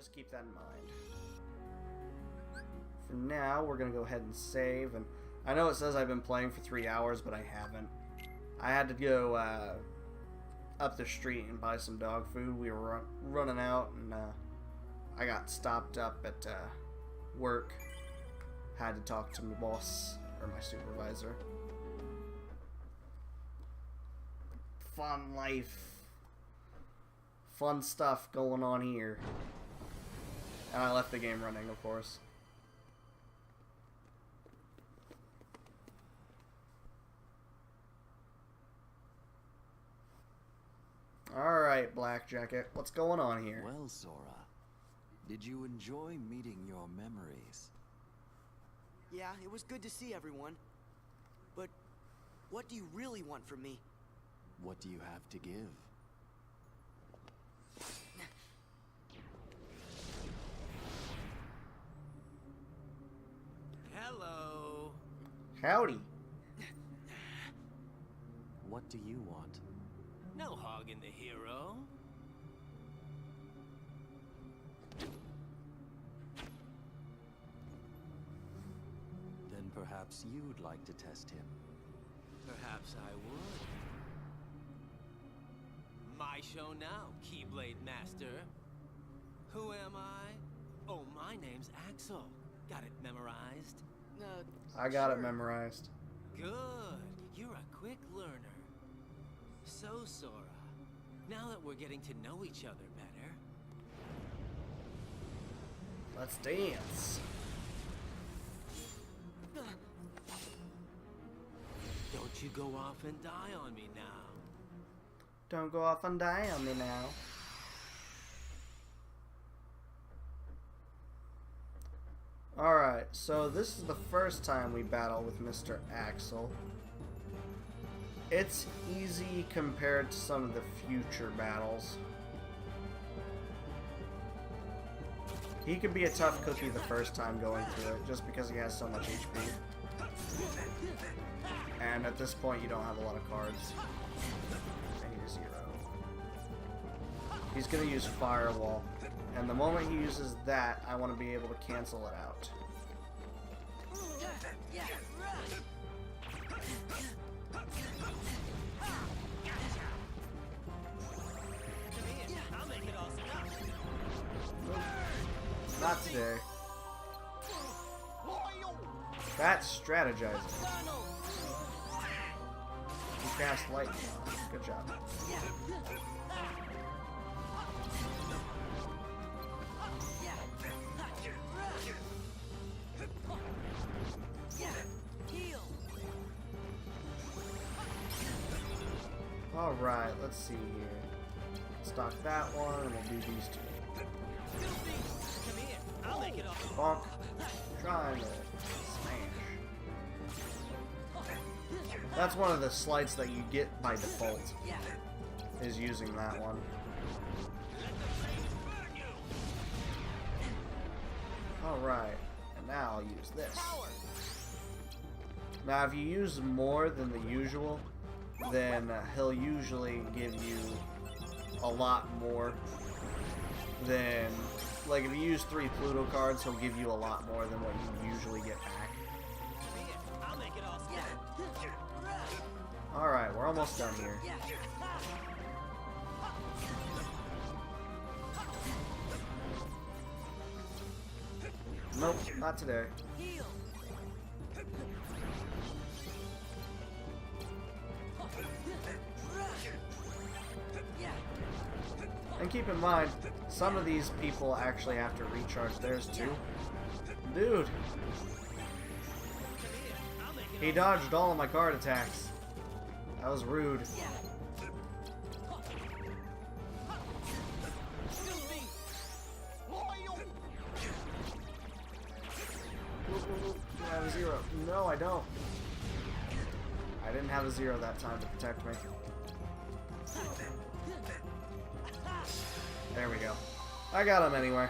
just keep that in mind. For now, we're going to go ahead and save. And I know it says I've been playing for 3 hours, but I haven't. I had to go up the street and buy some dog food. We were running out, and I got stopped up at work. Had to talk to my boss, or my supervisor. Fun life. Fun stuff going on here. And I left the game running, of course. Alright, Black Jacket, what's going on here? Well, Sora, did you enjoy meeting your memories? Yeah, it was good to see everyone. But what do you really want from me? What do you have to give? Hello. Howdy. What do you want? No hogging the hero. Then perhaps you'd like to test him. Perhaps I would. My show now, Keyblade Master. Who am I? Oh, my name's Axel. Got it memorized? I got it memorized. Good. You're a quick learner. So, Sora, now that we're getting to know each other better... Let's dance. Don't you go off and die on me now. Don't go off and die on me now. Alright, so this is the first time we battle with Mr. Axel. It's easy compared to some of the future battles. He can be a tough cookie the first time going through it, just because he has so much HP. And at this point, you don't have a lot of cards. I need a 0. He's going to use Firewall. And the moment he uses that, I want to be able to cancel it out. Not today. That's strategizing. You cast lightning on him. Good job. Alright, let's see here. Stock that one, and we'll do these two. Bonk. Trying to smash. That's one of the slights that you get by default, is using that one. Alright, and now I'll use this. Now if you use more than the usual, then he'll usually give you a lot more than... Like, if you use 3 Pluto cards, he'll give you a lot more than what you usually get back. Alright, we're almost done here. Nope, not today. And keep in mind, some of these people actually have to recharge theirs too. Dude! He dodged all of my card attacks. That was rude. I have a 0. No, I don't. I didn't have a 0 that time to protect me. There we go. I got him anyway.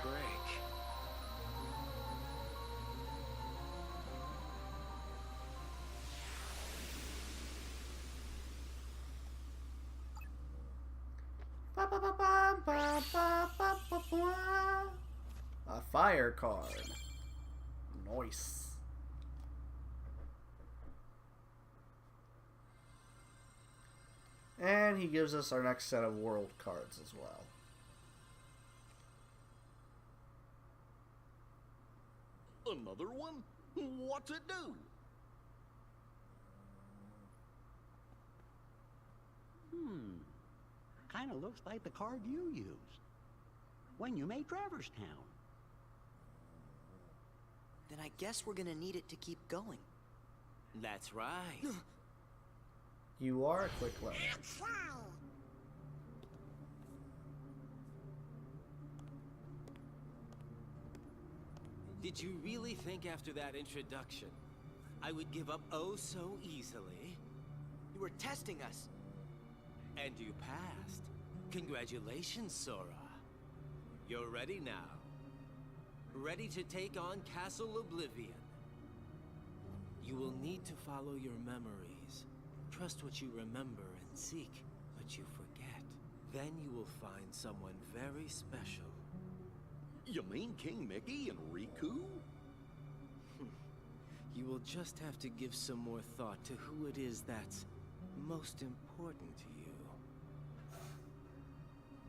fire card. Nice. And he gives us our next set of world cards as well. Another one? What's it do? Kind of looks like the card you used when you made Traverse Town. Then I guess we're gonna need it to keep going. That's right. You are a quick learner. Did you really think after that introduction I would give up oh so easily? You were testing us. And you passed. Congratulations, Sora. You're ready now. Ready to take on Castle Oblivion. You will need to follow your memories. Trust what you remember and seek what you forget. Then you will find someone very special. You mean King Mickey and Riku? You will just have to give some more thought to who it is that's most important to you.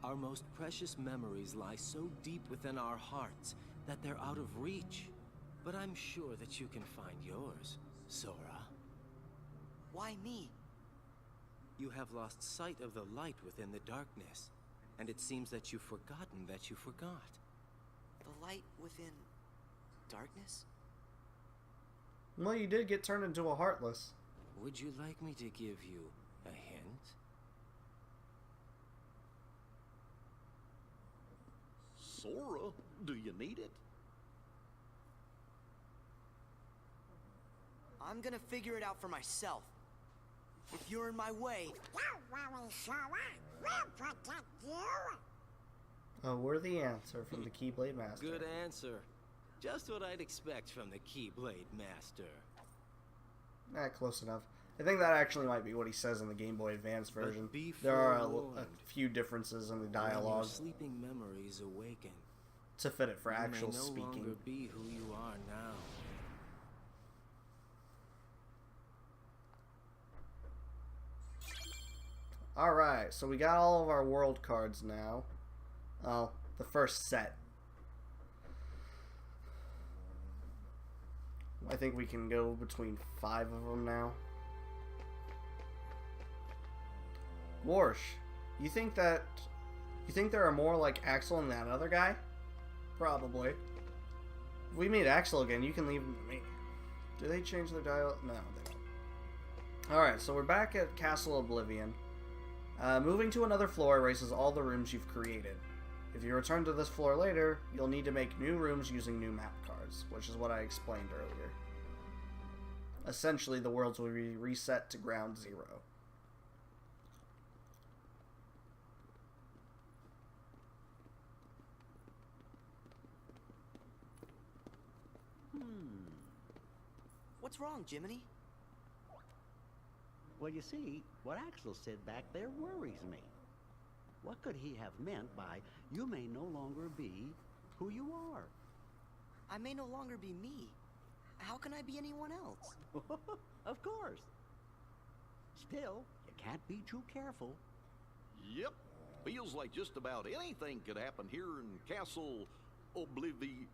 Our most precious memories lie so deep within our hearts that they're out of reach. But I'm sure that you can find yours, Sora. Why me? You have lost sight of the light within the darkness, and it seems that you've forgotten that you forgot. The light within darkness? Well, you did get turned into a Heartless. Would you like me to give you a hint? Sora, do you need it? I'm gonna figure it out for myself. If you're in my way... Don't worry, Sora. We'll protect you. A worthy answer from the Keyblade Master. Good answer. Just what I'd expect from the Keyblade Master. Close enough. I think that actually might be what he says in the Game Boy Advance version. be There are a forewarned. few differences in the When dialogue your sleeping memories awaken, to fit it for you actual may no speaking. longer be who you are now. Alright, so we got all of our world cards now. Oh, the first set. I think we can go between 5 of them now. Warsh, you think there are more like Axel and that other guy? Probably. If we meet Axel again, you can leave him to me. Do they change their dial? No, they don't. Alright, so we're back at Castle Oblivion. Moving to another floor erases all the rooms you've created. If you return to this floor later, you'll need to make new rooms using new map cards, which is what I explained earlier. Essentially, the worlds will be reset to ground zero. What's wrong, Jiminy? Well, you see, what Axel said back there worries me. What could he have meant by, you may no longer be who you are? I may no longer be me. How can I be anyone else? Of course. Still, you can't be too careful. Yep. Feels like just about anything could happen here in Castle Castle Oblivion.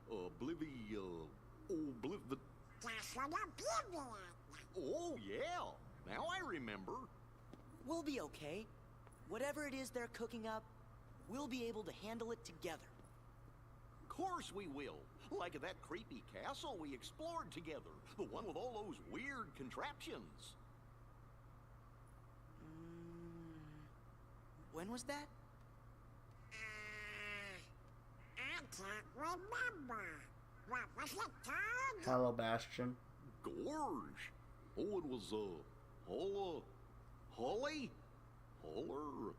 Oh, yeah. Now I remember. We'll be okay. Whatever it is they're cooking up, we'll be able to handle it together. Of course we will. Like at that creepy castle we explored together. The one with all those weird contraptions. When was that? I can't remember. What was it called? Hello, Bastion. Gorge. Oh, it was, Holly? Holler?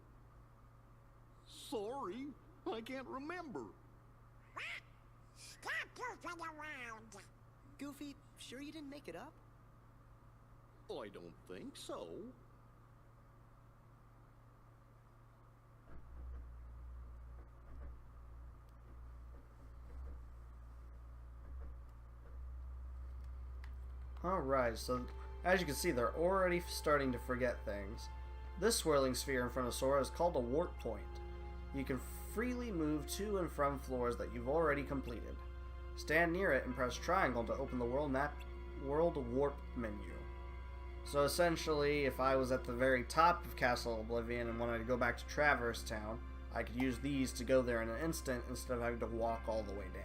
Sorry, I can't remember. What? Stop goofing around. Goofy, sure you didn't make it up? I don't think so. Alright, so as you can see, they're already starting to forget things. This swirling sphere in front of Sora is called a warp point. You can freely move to and from floors that you've already completed. Stand near it and press triangle to open the world warp menu. So essentially, if I was at the very top of Castle Oblivion and wanted to go back to Traverse Town, I could use these to go there in an instant instead of having to walk all the way down.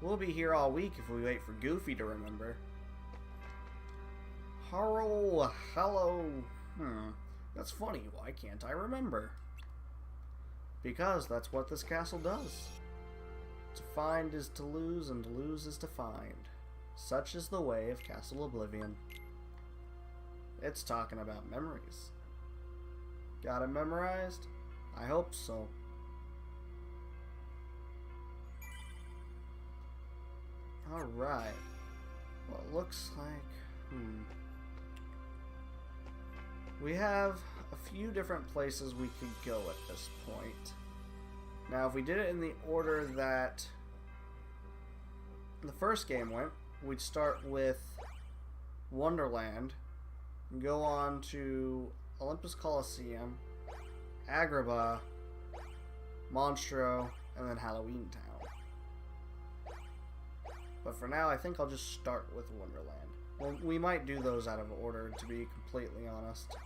We'll be here all week if we wait for Goofy to remember. Hello. That's funny. Why can't I remember? Because that's what this castle does. To find is to lose, and to lose is to find. Such is the way of Castle Oblivion. It's talking about memories. Got it memorized? I hope so. Alright. Well, it looks like... We have a few different places we could go at this point. Now, if we did it in the order that the first game went, we'd start with Wonderland, and go on to Olympus Coliseum, Agrabah, Monstro, and then Halloween Town. But for now, I think I'll just start with Wonderland. Well, we might do those out of order, to be completely honest.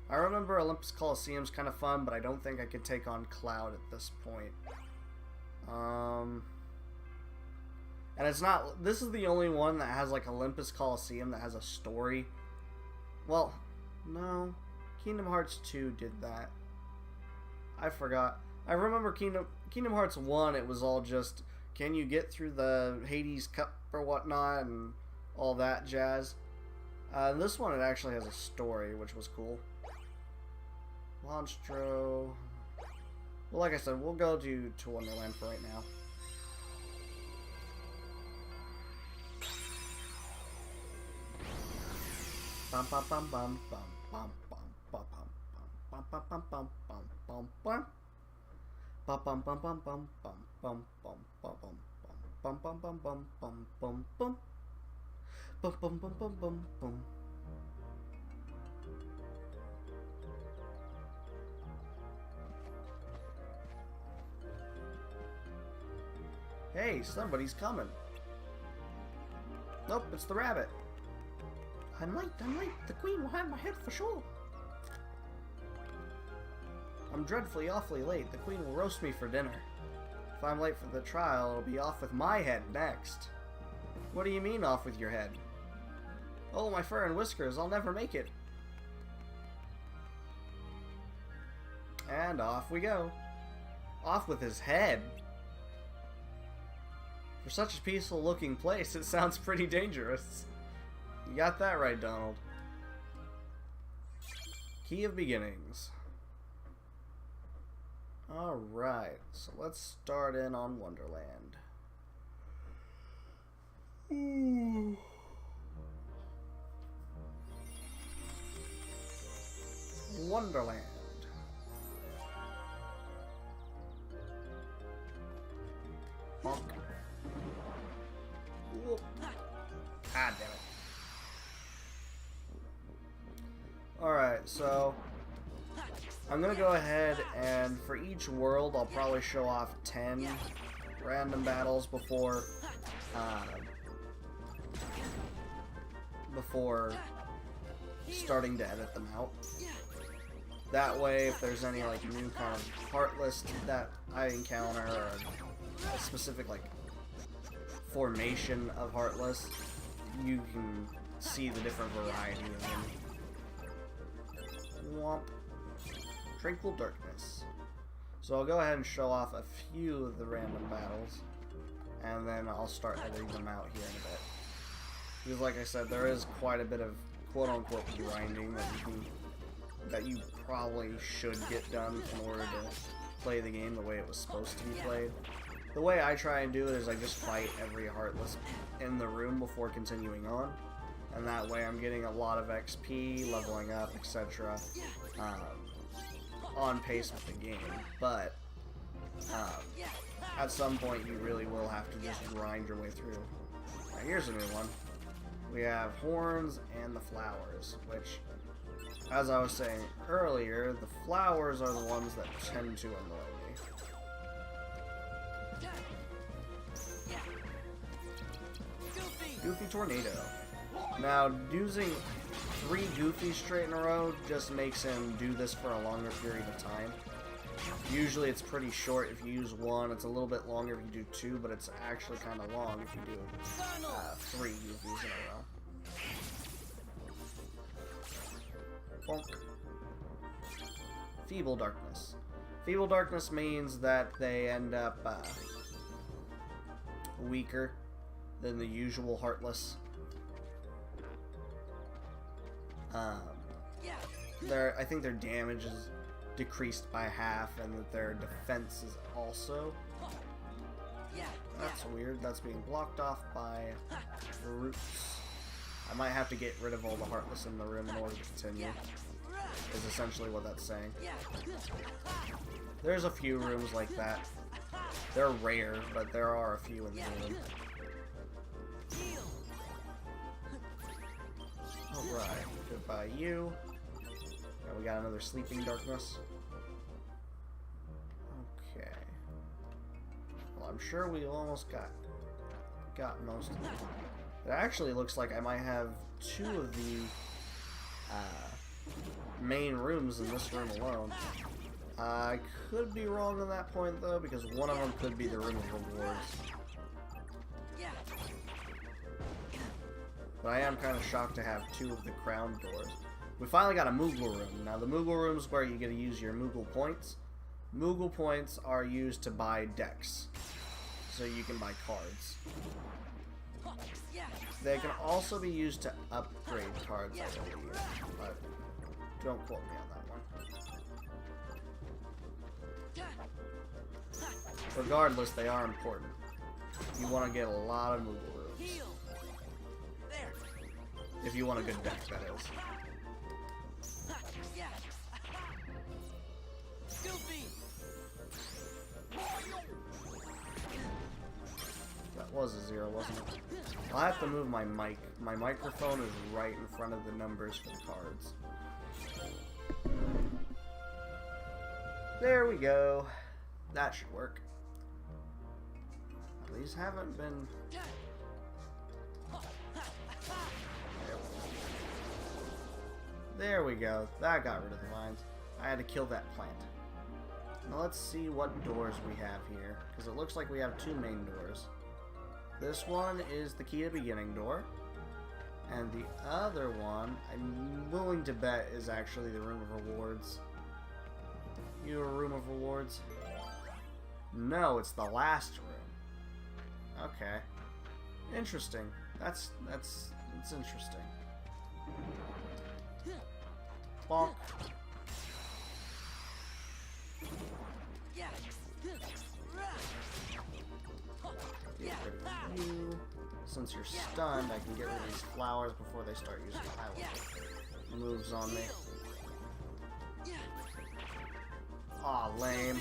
I remember Olympus Coliseum's kind of fun, but I don't think I could take on Cloud at this point. And it's not... This is the only one that has, like, Olympus Coliseum that has a story. Well, no. Kingdom Hearts 2 did that. I forgot. I remember Kingdom Hearts 1, it was all just... Can you get through the Hades Cup or whatnot and all that jazz? This one, it actually has a story, which was cool. Monstro... Well, like I said, we'll go to Wonderland for right now. Bum bum bum bum bum bum bum bum bum bum bum bum bum bum. Bum bum bum bum bum bum bum bum bum bum bum bum bum bum bum bum bum. Bum bum bum bum bum bum. Hey, somebody's coming. Nope, it's the rabbit. I'm late. The queen will have my head for sure. I'm dreadfully awfully late. The queen will roast me for dinner. If I'm late for the trial, it'll be off with my head next. What do you mean, off with your head? Oh, my fur and whiskers, I'll never make it. And off we go. Off with his head. For such a peaceful looking place, it sounds pretty dangerous. You got that right, Donald. Key of Beginnings. Alright, so let's start in on Wonderland. Ooh. Wonderland. Bonk. Whoop. Ah, damn it. Alright, so I'm going to go ahead and for each world I'll probably show off 10 random battles before starting to edit them out. That way, if there's any like new kind of Heartless that I encounter or a specific like formation of Heartless, you can see the different variety of them. Womp. Tranquil Darkness. So I'll go ahead and show off a few of the random battles, and then I'll start editing them out here in a bit. Because like I said, there is quite a bit of quote-unquote grinding that you probably should get done in order to play the game the way it was supposed to be played. The way I try and do it is I just fight every Heartless in the room before continuing on. And that way I'm getting a lot of XP, leveling up, etc. On pace with the game. But at some point you really will have to just grind your way through. Now, here's a new one. We have horns and the flowers, which, as I was saying earlier, the flowers are the ones that tend to annoy me. Goofy Tornado. Now, using 3 Goofies straight in a row just makes him do this for a longer period of time. Usually it's pretty short if you use 1, it's a little bit longer if you do 2, but it's actually kind of long if you do 3 Goofies in a row. Bonk. Feeble Darkness. Feeble Darkness means that they end up weaker than the usual Heartless. I think their damage is decreased by half, and that their defense is also. That's weird. That's being blocked off by roots. I might have to get rid of all the Heartless in the room in order to continue. Is essentially what that's saying. There's a few rooms like that. They're rare, but there are a few in the room. Alright, goodbye you. Now we got another Sleeping Darkness. Okay. Well, I'm sure we almost got most of them. It actually looks like I might have 2 of the main rooms in this room alone. I could be wrong on that point though, because one of them could be the Room of Rewards. But I am kind of shocked to have 2 of the crown doors. We finally got a Moogle room. Now the Moogle room is where you get to use your Moogle points. Moogle points are used to buy decks, so you can buy cards. They can also be used to upgrade cards, I believe, but don't quote me on that one. Regardless, they are important. You want to get a lot of Moogle rooms. If you want a good deck, that is. That was a 0, wasn't it? I'll have to move my mic. My microphone is right in front of the numbers for the cards. There we go. That should work. These haven't been... There we go. That got rid of the vines. I had to kill that plant. Now let's see what doors we have here, because it looks like we have 2 main doors. This one is the Key to Beginning door, and the other one, I'm willing to bet, is actually the Room of Rewards. You have a Room of Rewards? No, it's the last room. Okay. Interesting. That's interesting. Bonk. Get rid of you. Since you're stunned, I can get rid of these flowers before they start using highlight moves on me. Aw, lame.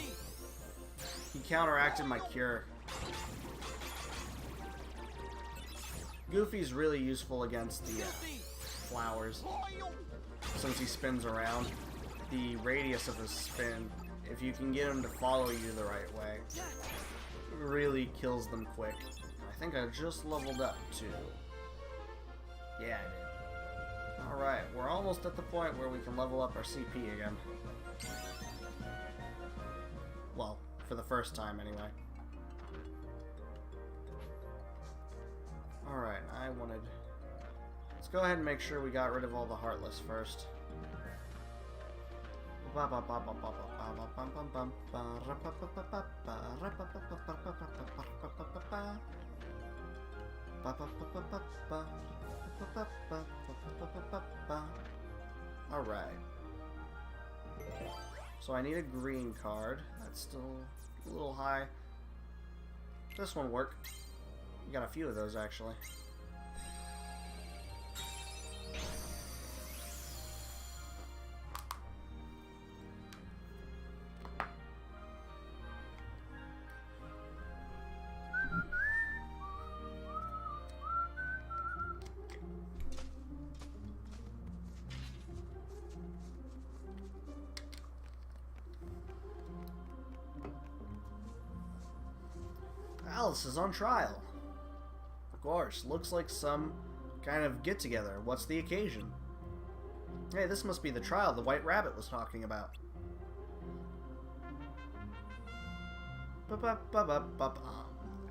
He counteracted my cure. Goofy's really useful against the flowers. Since he spins around, the radius of his spin, if you can get him to follow you the right way, really kills them quick. I think I just leveled up too. Yeah, I did. Alright, we're almost at the point where we can level up our CP again. Well, for the first time anyway. Alright, I wanted... Let's go ahead and make sure we got rid of all the Heartless first. Alright. So I need a green card. That's still a little high. This one work. We got a few of those actually. Alice is on trial. Of course, looks like some kind of get-together. What's the occasion? Hey, this must be the trial the White Rabbit was talking about.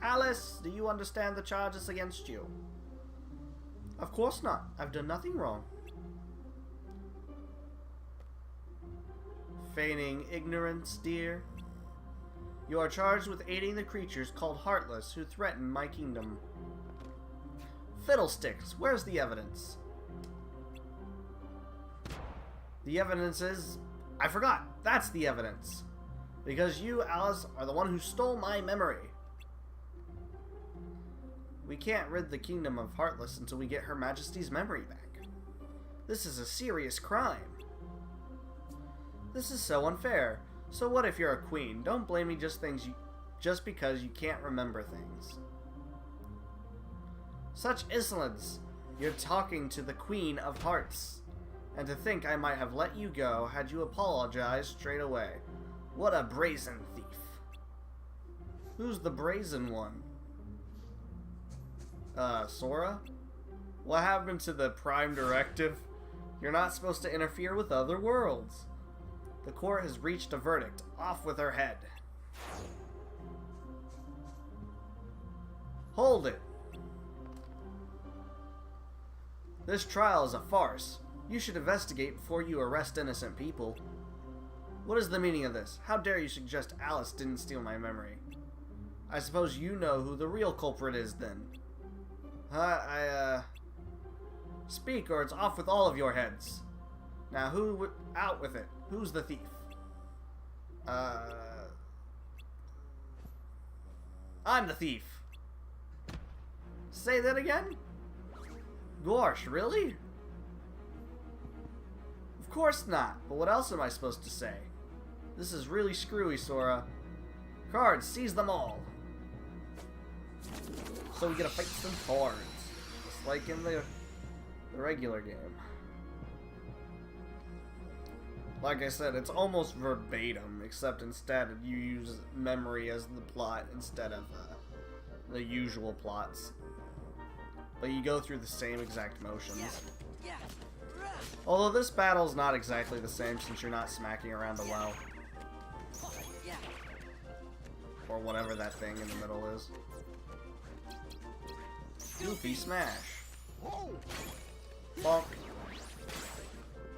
Alice, do you understand the charges against you? Of course not. I've done nothing wrong. Feigning ignorance, dear. You are charged with aiding the creatures called Heartless who threaten my kingdom. Fiddlesticks, where's the evidence? The evidence is... I forgot! That's the evidence! Because you, Alice, are the one who stole my memory. We can't rid the kingdom of Heartless until we get Her Majesty's memory back. This is a serious crime. This is so unfair. So what if you're a queen? Don't blame me just because you can't remember things. Such insolence! You're talking to the Queen of Hearts. And to think I might have let you go had you apologized straight away. What a brazen thief. Who's the brazen one? Sora? What happened to the Prime Directive? You're not supposed to interfere with other worlds. The court has reached a verdict. Off with her head. Hold it. This trial is a farce. You should investigate before you arrest innocent people. What is the meaning of this? How dare you suggest Alice didn't steal my memory? I suppose you know who the real culprit is then. Speak or it's off with all of your heads. Now out with it. Who's the thief? I'm the thief. Say that again? Gosh, really? Of course not, but what else am I supposed to say? This is really screwy, Sora. Cards, seize them all. So we gotta fight some cards. Just like in the regular game. Like I said, it's almost verbatim, except instead you use memory as the plot instead of the usual plots. But you go through the same exact motions. Although this battle's not exactly the same since you're not smacking around a well. Or whatever that thing in the middle is. Goofy smash. Bonk.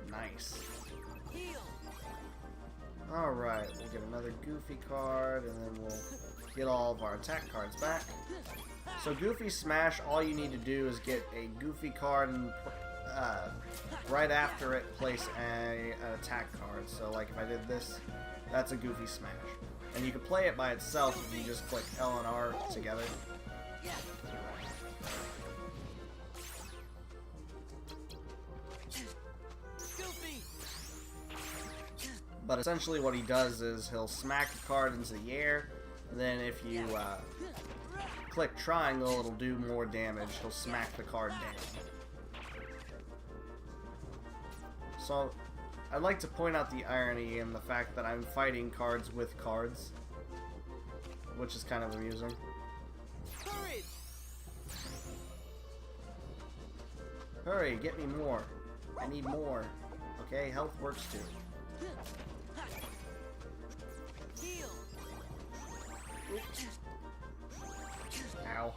Nice. Alright, we'll get another Goofy card, and then we'll get all of our attack cards back. So Goofy Smash, all you need to do is get a Goofy card and right after it, place an attack card. So like if I did this, that's a Goofy Smash. And you can play it by itself if you just click L and R together. But essentially what he does is he'll smack a card into the air, and then if you click triangle, it'll do more damage. He'll smack the card down. So, I'd like to point out the irony in the fact that I'm fighting cards with cards, which is kind of amusing. Hurry, get me more. I need more. Okay, health works too. Ow.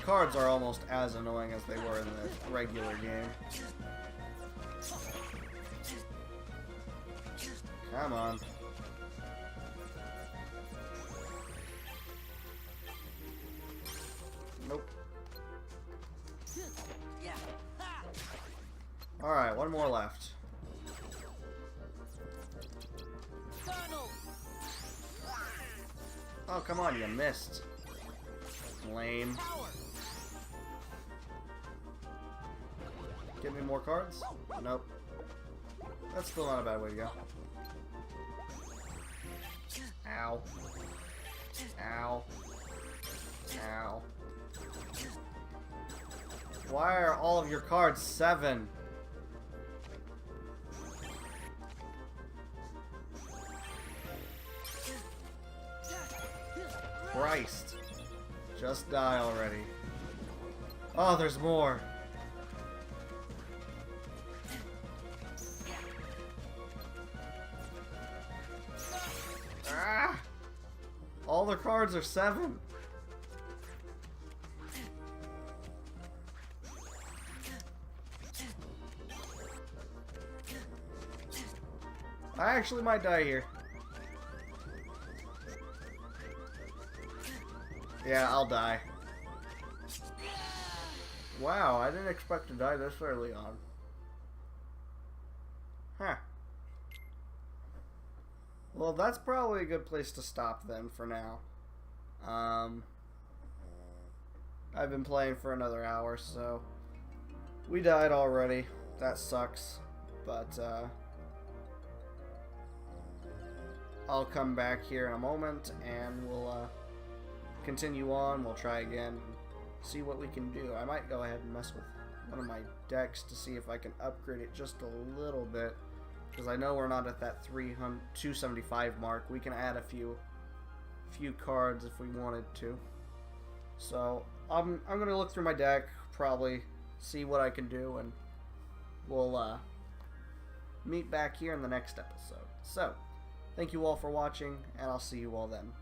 Cards are almost as annoying as they were in the regular game. Come on. Nope. Alright, one more left. Oh, come on, you missed. Lame. Give me more cards? Nope. That's still not a bad way to go. Ow. Ow. Ow. Why are all of your cards 7? Christ. Just die already. Oh, there's more. Ah! All the cards are 7. I actually might die here. Yeah, I'll die. Wow, I didn't expect to die this early on. Huh. Well, that's probably a good place to stop then for now. I've been playing for another hour, so we died already. That sucks. But I'll come back here in a moment and we'll continue on. We'll try again and see what we can do. I might go ahead and mess with one of my decks to see if I can upgrade it just a little bit, because I know we're not at that 275 mark. We can add a few cards if we wanted to. So I'm gonna look through my deck, probably see what I can do, and we'll meet back here in the next episode. So thank you all for watching, and I'll see you all then.